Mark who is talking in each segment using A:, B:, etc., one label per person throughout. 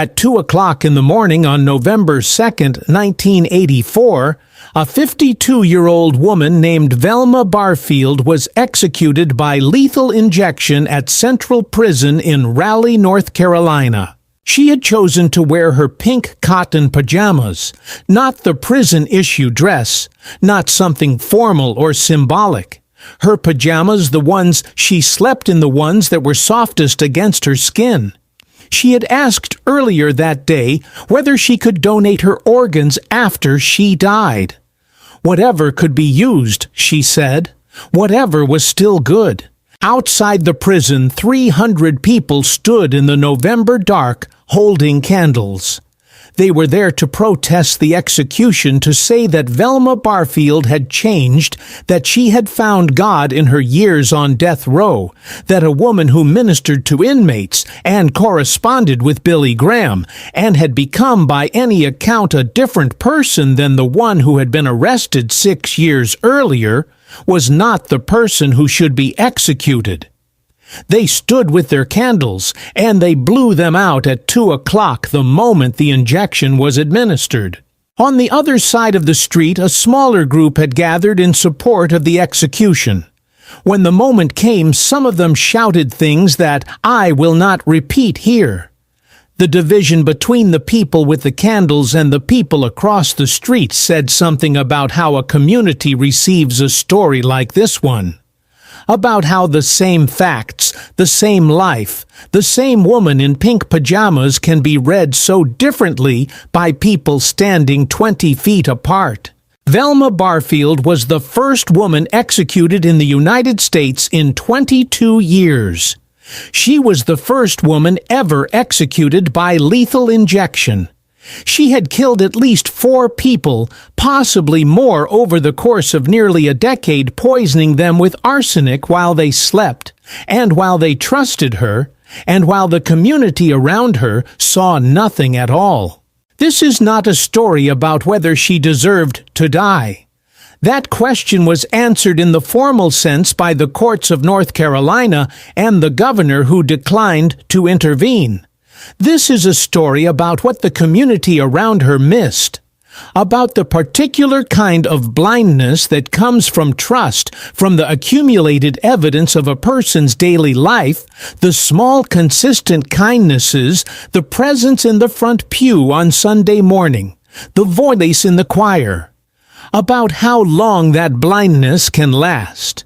A: At 2 o'clock in the morning on November 2nd, 1984, a 52-year-old woman named Velma Barfield was executed by lethal injection at Central Prison in Raleigh, North Carolina. She had chosen to wear her pink cotton pajamas, not the prison-issue dress, not something formal or symbolic. Her pajamas, the ones she slept in, the ones that were softest against her skin. She had asked earlier that day whether she could donate her organs after she died. Whatever could be used, she said. Whatever was still good. Outside the prison, 300 people stood in the November dark holding candles. They were there to protest the execution, to say that Velma Barfield had changed, that she had found God in her years on death row, that a woman who ministered to inmates and corresponded with Billy Graham and had become by any account a different person than the one who had been arrested 6 years earlier, was not the person who should be executed. They stood with their candles, and they blew them out at 2 o'clock the moment the injection was administered. On the other side of the street, a smaller group had gathered in support of the execution. When the moment came, some of them shouted things that I will not repeat here. The division between the people with the candles and the people across the street said something about how a community receives a story like this one. About how the same facts, the same life, the same woman in pink pajamas can be read so differently by people standing 20 feet apart. Velma Barfield was the first woman executed in the United States in 22 years. She was the first woman ever executed by lethal injection. She had killed at least 4 people, possibly more over the course of nearly a decade, poisoning them with arsenic while they slept, and while they trusted her, and while the community around her saw nothing at all. This is not a story about whether she deserved to die. That question was answered in the formal sense by the courts of North Carolina and the governor, who declined to intervene. This is a story about what the community around her missed, about the particular kind of blindness that comes from trust, from the accumulated evidence of a person's daily life, the small consistent kindnesses, the presence in the front pew on Sunday morning, the voice in the choir, about how long that blindness can last,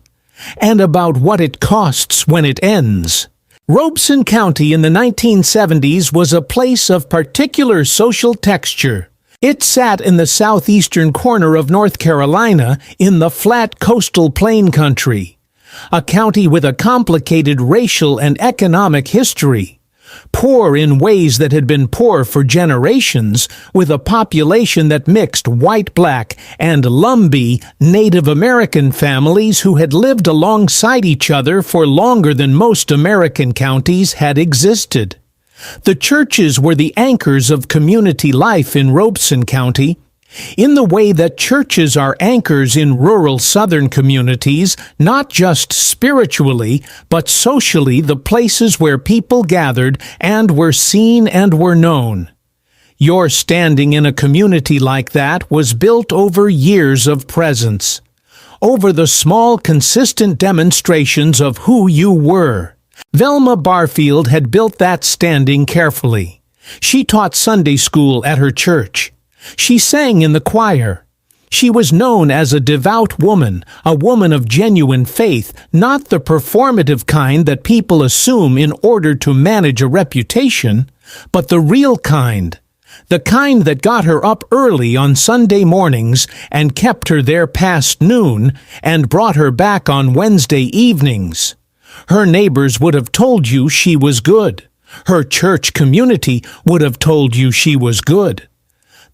A: and about what it costs when it ends. Robeson County in the 1970s was a place of particular social texture. It sat in the southeastern corner of North Carolina in the flat coastal plain country, a county with a complicated racial and economic history. Poor in ways that had been poor for generations, with a population that mixed white-black and Lumbee Native American families who had lived alongside each other for longer than most American counties had existed. The churches were the anchors of community life in Robeson County, in the way that churches are anchors in rural southern communities, not just spiritually, but socially, the places where people gathered and were seen and were known. Your standing in a community like that was built over years of presence, over the small, consistent demonstrations of who you were. Velma Barfield had built that standing carefully. She taught Sunday school at her church. She sang in the choir. She was known as a devout woman, a woman of genuine faith, not the performative kind that people assume in order to manage a reputation, but the real kind, the kind that got her up early on Sunday mornings and kept her there past noon and brought her back on Wednesday evenings. Her neighbors would have told you she was good. Her church community would have told you she was good.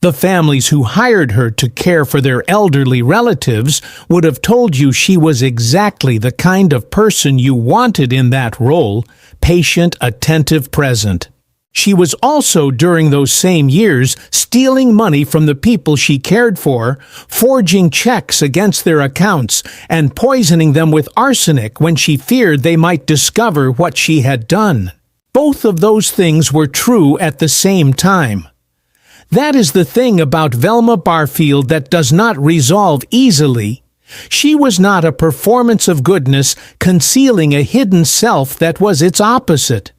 A: The families who hired her to care for their elderly relatives would have told you she was exactly the kind of person you wanted in that role, patient, attentive, present. She was also, during those same years, stealing money from the people she cared for, forging checks against their accounts, and poisoning them with arsenic when she feared they might discover what she had done. Both of those things were true at the same time. That is the thing about Velma Barfield that does not resolve easily. She was not a performance of goodness concealing a hidden self that was its opposite.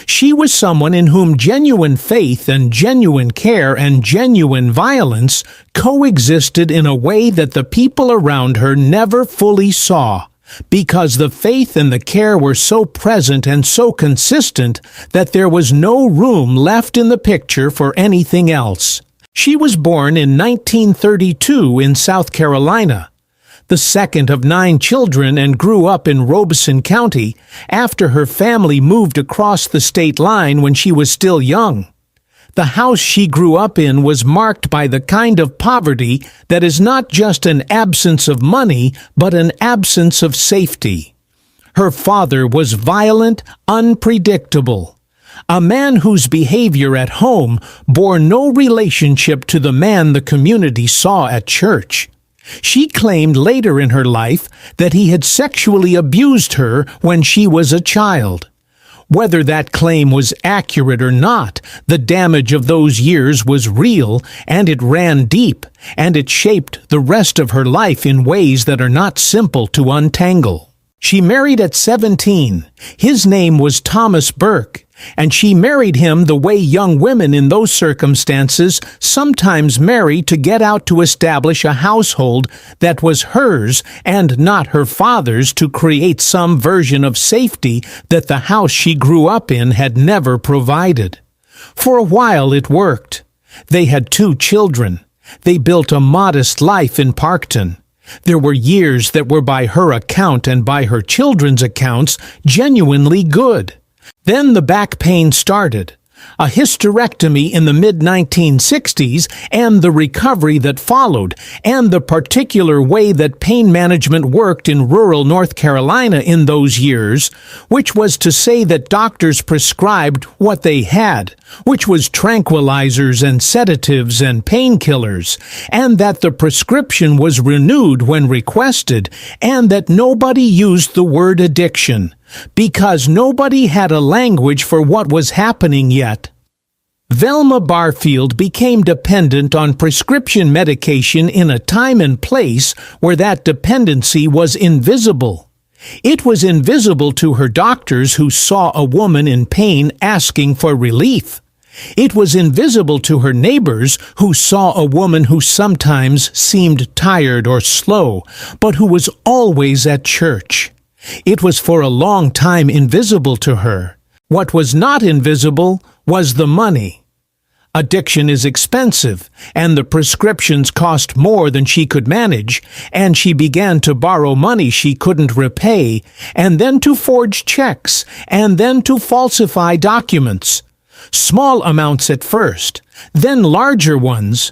A: She was someone in whom genuine faith and genuine care and genuine violence coexisted in a way that the people around her never fully saw, because the faith and the care were so present and so consistent that there was no room left in the picture for anything else. She was born in 1932 in South Carolina, the second of 9 children, and grew up in Robeson County after her family moved across the state line when she was still young. The house she grew up in was marked by the kind of poverty that is not just an absence of money, but an absence of safety. Her father was violent, unpredictable, a man whose behavior at home bore no relationship to the man the community saw at church. She claimed later in her life that he had sexually abused her when she was a child. Whether that claim was accurate or not, the damage of those years was real, and it ran deep, and it shaped the rest of her life in ways that are not simple to untangle. She married at 17. His name was Thomas Burke, and she married him the way young women in those circumstances sometimes marry to get out to establish a household that was hers and not her father's, to create some version of safety that the house she grew up in had never provided. For a while it worked. They had 2 children. They built a modest life in Parkton. There were years that were, by her account and by her children's accounts, genuinely good. Then the back pain started, a hysterectomy in the mid-1960s, and the recovery that followed, and the particular way that pain management worked in rural North Carolina in those years, which was to say that doctors prescribed what they had, which was tranquilizers and sedatives and painkillers, and that the prescription was renewed when requested, and that nobody used the word addiction, because nobody had a language for what was happening yet. Velma Barfield became dependent on prescription medication in a time and place where that dependency was invisible. It was invisible to her doctors who saw a woman in pain asking for relief. It was invisible to her neighbors who saw a woman who sometimes seemed tired or slow, but who was always at church. It was for a long time invisible to her. What was not invisible was the money. Addiction is expensive, and the prescriptions cost more than she could manage, and she began to borrow money she couldn't repay, and then to forge checks, and then to falsify documents. Small amounts at first, then larger ones,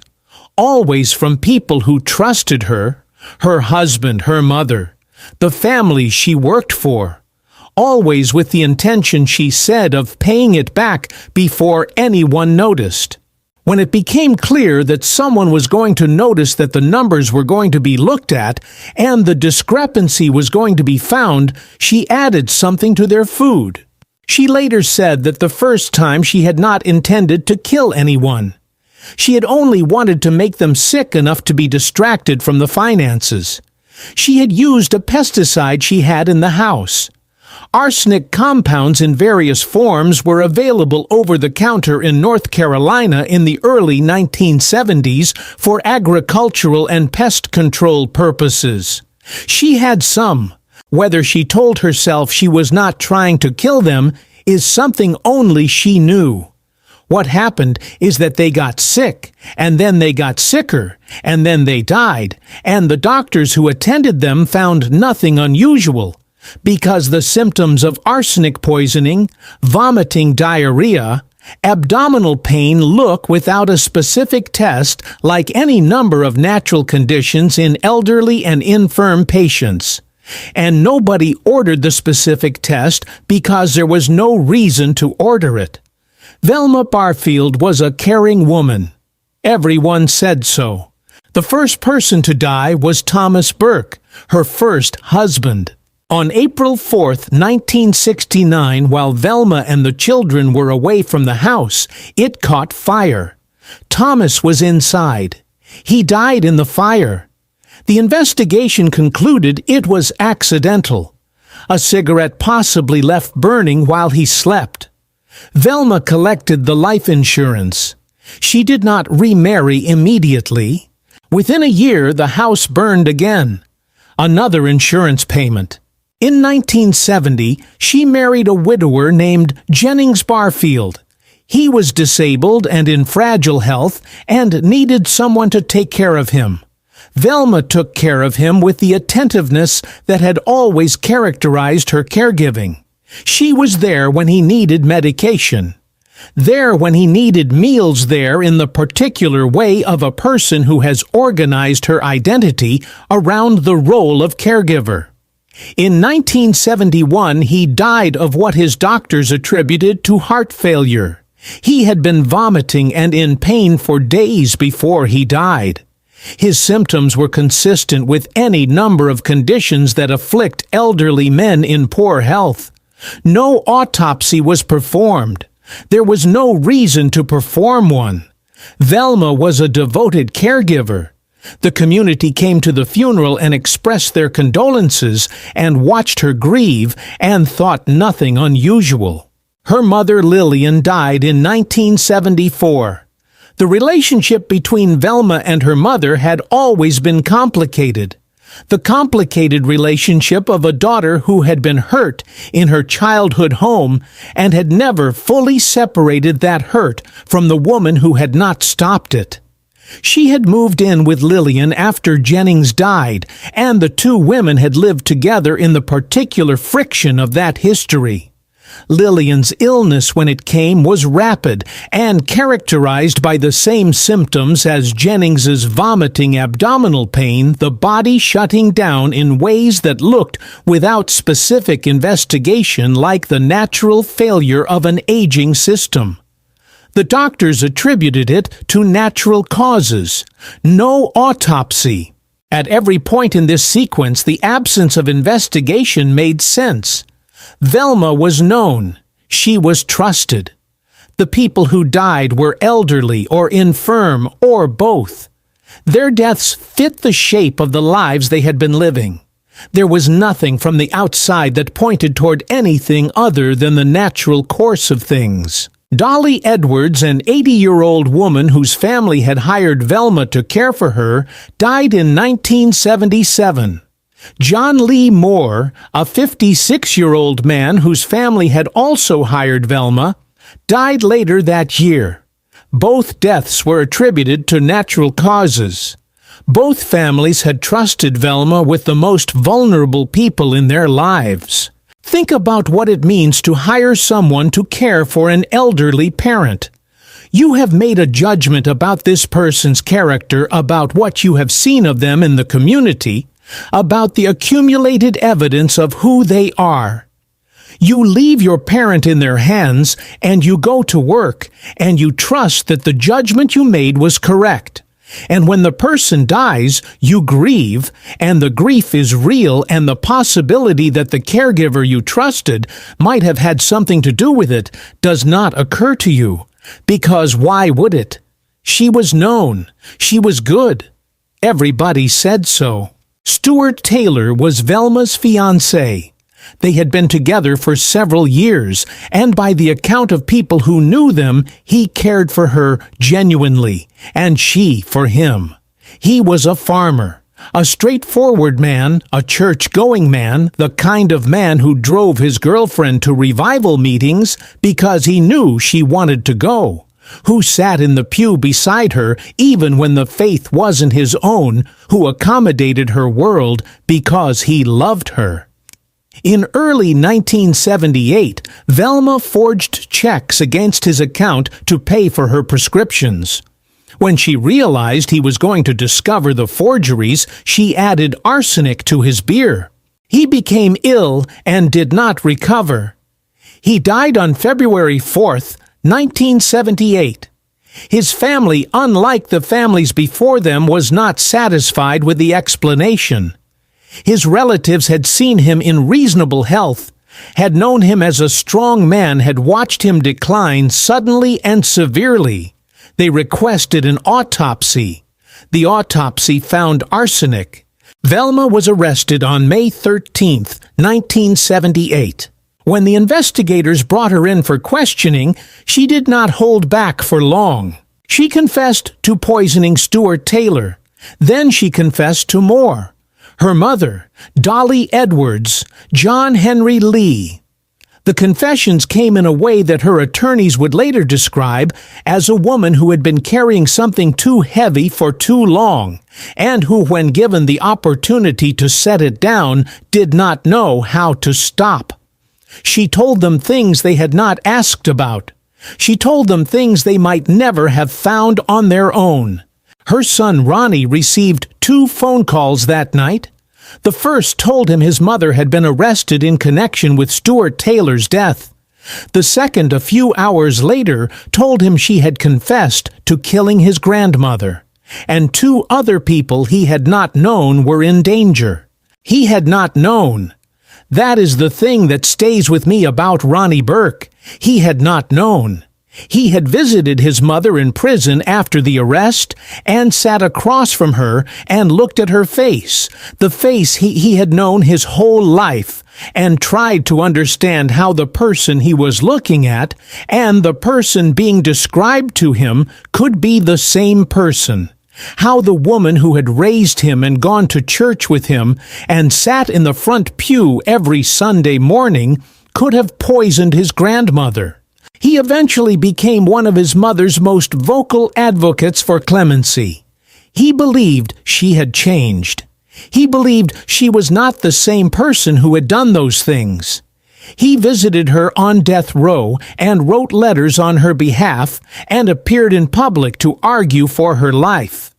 A: always from people who trusted her, her husband, her mother, the family she worked for, always with the intention, she said, of paying it back before anyone noticed. When it became clear that someone was going to notice that the numbers were going to be looked at and the discrepancy was going to be found, she added something to their food. She later said that the first time she had not intended to kill anyone. She had only wanted to make them sick enough to be distracted from the finances. She had used a pesticide she had in the house. Arsenic compounds in various forms were available over the counter in North Carolina in the early 1970s for agricultural and pest control purposes. She had some. Whether she told herself she was not trying to kill them is something only she knew. What happened is that they got sick, and then they got sicker, and then they died, and the doctors who attended them found nothing unusual, because the symptoms of arsenic poisoning, vomiting diarrhea, abdominal pain look, without a specific test, like any number of natural conditions in elderly and infirm patients. And nobody ordered the specific test because there was no reason to order it. Velma Barfield was a caring woman. Everyone said so. The first person to die was Thomas Burke, her first husband. On April 4th, 1969, while Velma and the children were away from the house, it caught fire. Thomas was inside. He died in the fire. The investigation concluded it was accidental. A cigarette possibly left burning while he slept. Velma collected the life insurance. She did not remarry immediately. Within a year, the house burned again. Another insurance payment. In 1970, she married a widower named Jennings Barfield. He was disabled and in fragile health and needed someone to take care of him. Velma took care of him with the attentiveness that had always characterized her caregiving. She was there when he needed medication. There when he needed meals, there in the particular way of a person who has organized her identity around the role of caregiver. In 1971, he died of what his doctors attributed to heart failure. He had been vomiting and in pain for days before he died. His symptoms were consistent with any number of conditions that afflict elderly men in poor health. No autopsy was performed. There was no reason to perform one. Velma was a devoted caregiver. The community came to the funeral and expressed their condolences and watched her grieve and thought nothing unusual. Her mother Lillian died in 1974. The relationship between Velma and her mother had always been complicated. The complicated relationship of a daughter who had been hurt in her childhood home and had never fully separated that hurt from the woman who had not stopped it. She had moved in with Lillian after Jennings died, and the two women had lived together in the particular friction of that history. Lillian's illness when it came was rapid and characterized by the same symptoms as Jennings's vomiting abdominal pain, the body shutting down in ways that looked, without specific investigation, like the natural failure of an aging system. The doctors attributed it to natural causes. No autopsy. At every point in this sequence, the absence of investigation made sense. Velma was known. She was trusted. The people who died were elderly or infirm or both. Their deaths fit the shape of the lives they had been living. There was nothing from the outside that pointed toward anything other than the natural course of things. Dolly Edwards, an 80-year-old woman whose family had hired Velma to care for her, died in 1977. John Lee Moore, a 56-year-old man whose family had also hired Velma, died later that year. Both deaths were attributed to natural causes. Both families had trusted Velma with the most vulnerable people in their lives. Think about what it means to hire someone to care for an elderly parent. You have made a judgment about this person's character, about what you have seen of them in the community, about the accumulated evidence of who they are. You leave your parent in their hands, and you go to work, and you trust that the judgment you made was correct. And when the person dies, you grieve, and the grief is real, and the possibility that the caregiver you trusted might have had something to do with it does not occur to you. Because why would it? She was known. She was good. Everybody said so. Stuart Taylor was Velma's fiancé. They had been together for several years, and by the account of people who knew them, he cared for her genuinely, and she for him. He was a farmer, a straightforward man, a church-going man, the kind of man who drove his girlfriend to revival meetings because he knew she wanted to go, who sat in the pew beside her even when the faith wasn't his own, who accommodated her world because he loved her. In early 1978, Velma forged checks against his account to pay for her prescriptions. When she realized he was going to discover the forgeries, she added arsenic to his beer. He became ill and did not recover. He died on February 4th, 1978. His family, unlike the families before them, was not satisfied with the explanation. His relatives had seen him in reasonable health, had known him as a strong man, had watched him decline suddenly and severely. They requested an autopsy. The autopsy found arsenic. Velma was arrested on May 13, 1978. When the investigators brought her in for questioning, she did not hold back for long. She confessed to poisoning Stuart Taylor. Then she confessed to more. Her mother, Dolly Edwards, John Henry Lee. The confessions came in a way that her attorneys would later describe as a woman who had been carrying something too heavy for too long, and who, when given the opportunity to set it down, did not know how to stop. She told them things they had not asked about. She told them things they might never have found on their own. Her son Ronnie received 2 phone calls that night. The first told him his mother had been arrested in connection with Stuart Taylor's death. The second, a few hours later, told him she had confessed to killing his grandmother. And 2 other people he had not known were in danger. He had not known. That is the thing that stays with me about Ronnie Burke. He had not known. He had visited his mother in prison after the arrest and sat across from her and looked at her face, the face he had known his whole life, and tried to understand how the person he was looking at and the person being described to him could be the same person. How the woman who had raised him and gone to church with him and sat in the front pew every Sunday morning could have poisoned his grandmother. He eventually became one of his mother's most vocal advocates for clemency. He believed she had changed. He believed she was not the same person who had done those things. He visited her on death row and wrote letters on her behalf and appeared in public to argue for her life.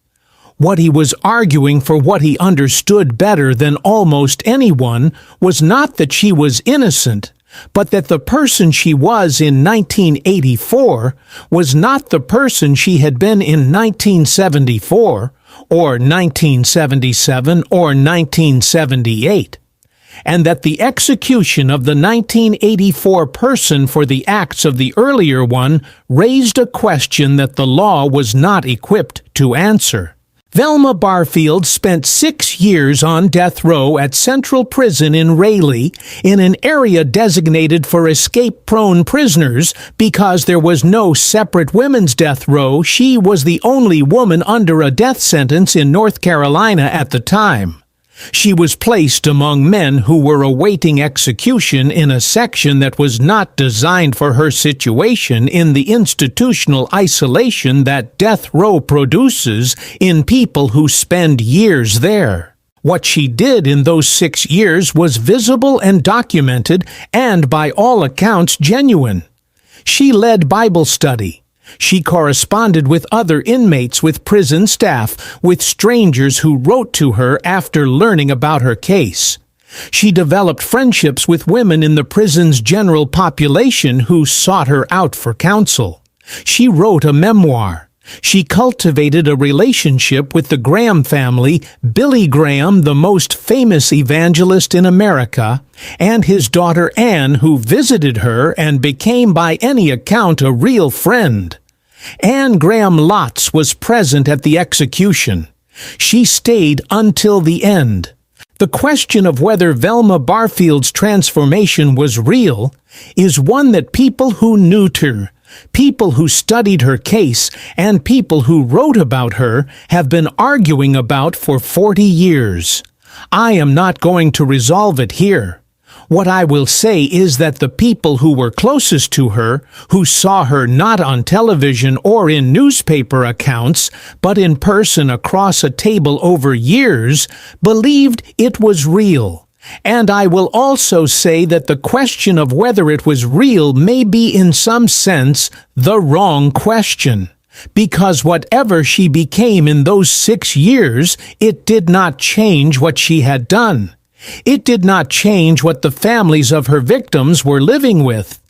A: What he was arguing for, what he understood better than almost anyone, was not that she was innocent, but that the person she was in 1984 was not the person she had been in 1974, or 1977, or 1978. And that the execution of the 1984 person for the acts of the earlier one raised a question that the law was not equipped to answer. Velma Barfield spent 6 years on death row at Central Prison in Raleigh, in an area designated for escape-prone prisoners. Because there was no separate women's death row, she was the only woman under a death sentence in North Carolina at the time. She was placed among men who were awaiting execution in a section that was not designed for her situation in the institutional isolation that death row produces in people who spend years there. What she did in those 6 years was visible and documented and, by all accounts, genuine. She led Bible study. She corresponded with other inmates, with prison staff, with strangers who wrote to her after learning about her case. She developed friendships with women in the prison's general population who sought her out for counsel. She wrote a memoir. She cultivated a relationship with the Graham family, Billy Graham, the most famous evangelist in America, and his daughter Anne, who visited her and became by any account a real friend. Anne Graham Lotz was present at the execution. She stayed until the end. The question of whether Velma Barfield's transformation was real is one that people who knew her, people who studied her case, and people who wrote about her have been arguing about for 40 years. I am not going to resolve it here. What I will say is that the people who were closest to her, who saw her not on television or in newspaper accounts, but in person across a table over years, believed it was real. And I will also say that the question of whether it was real may be in some sense the wrong question. Because whatever she became in those 6 years, it did not change what she had done. It did not change what the families of her victims were living with.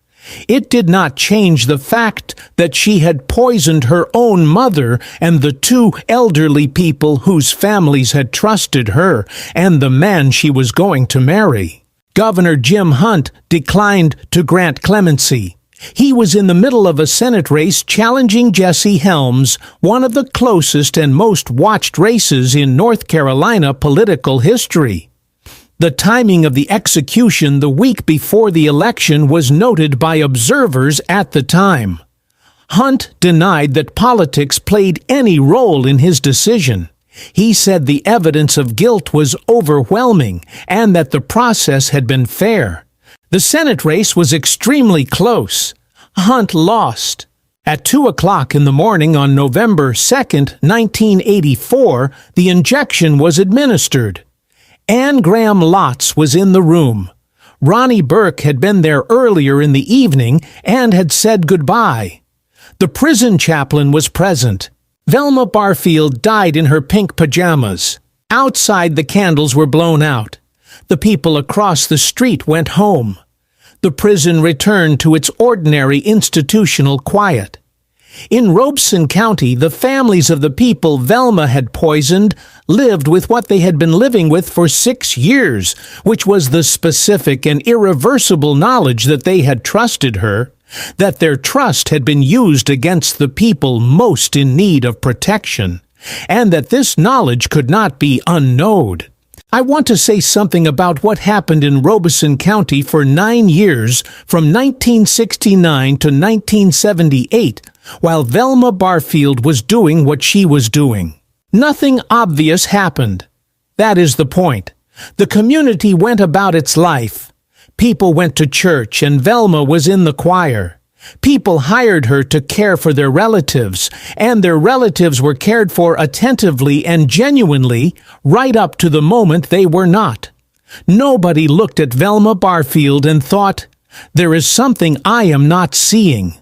A: It did not change the fact that she had poisoned her own mother and the two elderly people whose families had trusted her and the man she was going to marry. Governor Jim Hunt declined to grant clemency. He was in the middle of a Senate race challenging Jesse Helms, one of the closest and most watched races in North Carolina political history. The timing of the execution the week before the election was noted by observers at the time. Hunt denied that politics played any role in his decision. He said the evidence of guilt was overwhelming and that the process had been fair. The Senate race was extremely close. Hunt lost. At 2 o'clock in the morning on November 2nd, 1984, the injection was administered. Anne Graham Lotz was in the room. Ronnie Burke had been there earlier in the evening and had said goodbye. The prison chaplain was present. Velma Barfield died in her pink pajamas. Outside, the candles were blown out. The people across the street went home. The prison returned to its ordinary institutional quiet. In Robeson County, the families of the people Velma had poisoned lived with what they had been living with for 6 years, which was the specific and irreversible knowledge that they had trusted her, that their trust had been used against the people most in need of protection, and that this knowledge could not be unknowed. I want to say something about what happened in Robeson County for 9 years, from 1969 to 1978, while Velma Barfield was doing what she was doing. Nothing obvious happened. That is the point. The community went about its life. People went to church, and Velma was in the choir. People hired her to care for their relatives, and their relatives were cared for attentively and genuinely right up to the moment they were not. Nobody looked at Velma Barfield and thought, "There is something I am not seeing."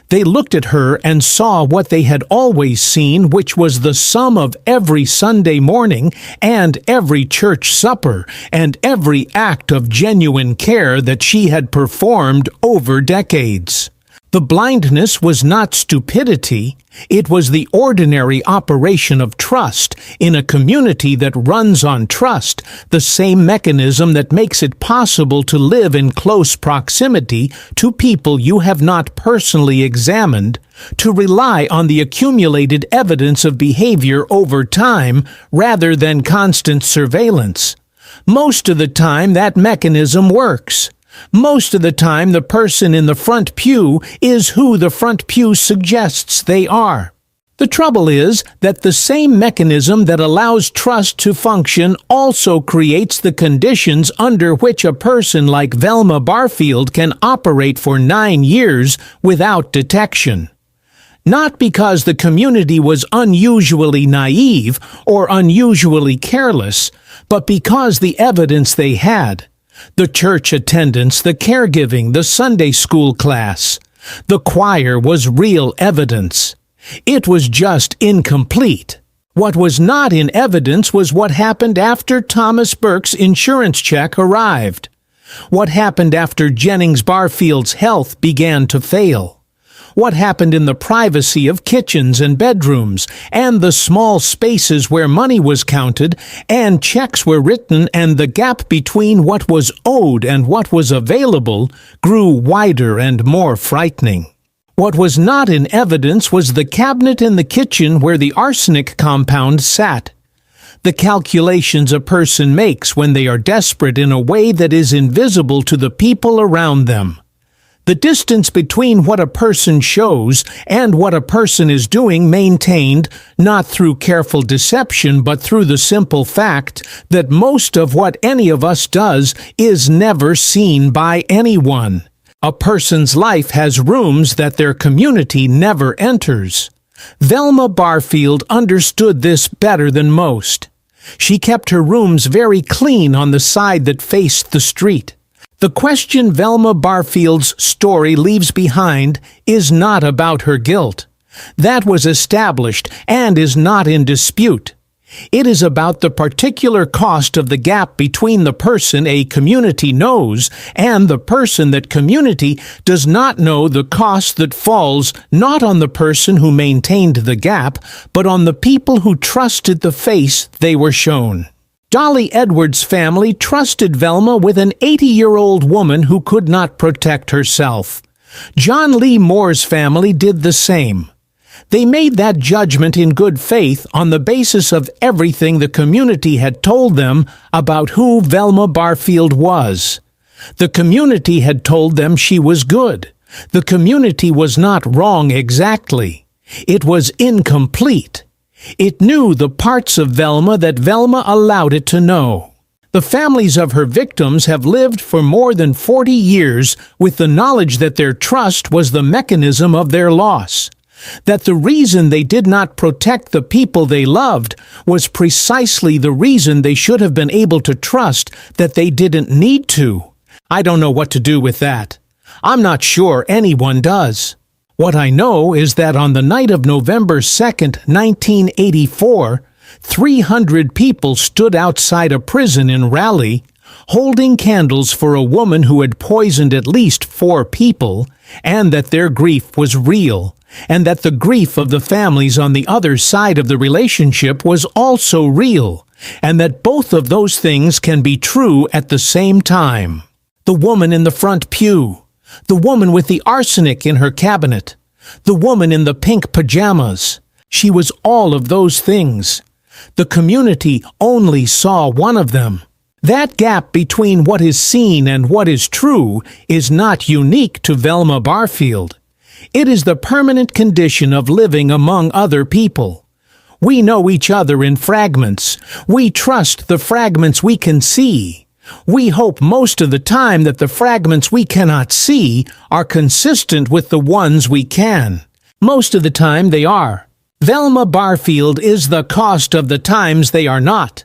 A: They looked at her and saw what they had always seen, which was the sum of every Sunday morning and every church supper and every act of genuine care that she had performed over decades. The blindness was not stupidity, it was the ordinary operation of trust in a community that runs on trust, the same mechanism that makes it possible to live in close proximity to people you have not personally examined, to rely on the accumulated evidence of behavior over time rather than constant surveillance. Most of the time that mechanism works. Most of the time, the person in the front pew is who the front pew suggests they are. The trouble is that the same mechanism that allows trust to function also creates the conditions under which a person like Velma Barfield can operate for 9 years without detection. Not because the community was unusually naive or unusually careless, but because the evidence they had, the church attendance, the caregiving, the Sunday school class, the choir was real evidence. It was just incomplete. What was not in evidence was what happened after Thomas Burke's insurance check arrived. What happened after Jennings Barfield's health began to fail. What happened in the privacy of kitchens and bedrooms, and the small spaces where money was counted and checks were written, and the gap between what was owed and what was available grew wider and more frightening. What was not in evidence was the cabinet in the kitchen where the arsenic compound sat. The calculations a person makes when they are desperate in a way that is invisible to the people around them. The distance between what a person shows and what a person is doing maintained not through careful deception but through the simple fact that most of what any of us does is never seen by anyone. A person's life has rooms that their community never enters. Velma Barfield understood this better than most. She kept her rooms very clean on the side that faced the street. The question Velma Barfield's story leaves behind is not about her guilt. That was established and is not in dispute. It is about the particular cost of the gap between the person a community knows and the person that community does not know, the cost that falls not on the person who maintained the gap, but on the people who trusted the face they were shown. Dolly Edwards' family trusted Velma with an 80-year-old woman who could not protect herself. John Lee Moore's family did the same. They made that judgment in good faith on the basis of everything the community had told them about who Velma Barfield was. The community had told them she was good. The community was not wrong exactly. It was incomplete. It knew the parts of Velma that Velma allowed it to know. The families of her victims have lived for more than 40 years with the knowledge that their trust was the mechanism of their loss, that the reason they did not protect the people they loved was precisely the reason they should have been able to trust that they didn't need to. I don't know what to do with that. I'm not sure anyone does. What I know is that on the night of November 2nd, 1984, 300 people stood outside a prison in Raleigh, holding candles for a woman who had poisoned at least 4 people, and that their grief was real, and that the grief of the families on the other side of the relationship was also real, and that both of those things can be true at the same time. The woman in the front pew, the woman with the arsenic in her cabinet, the woman in the pink pajamas. She was all of those things. The community only saw one of them. That gap between what is seen and what is true is not unique to Velma Barfield. It is the permanent condition of living among other people. We know each other in fragments. We trust the fragments we can see. We hope most of the time that the fragments we cannot see are consistent with the ones we can. Most of the time they are. Velma Barfield is the cost of the times they are not.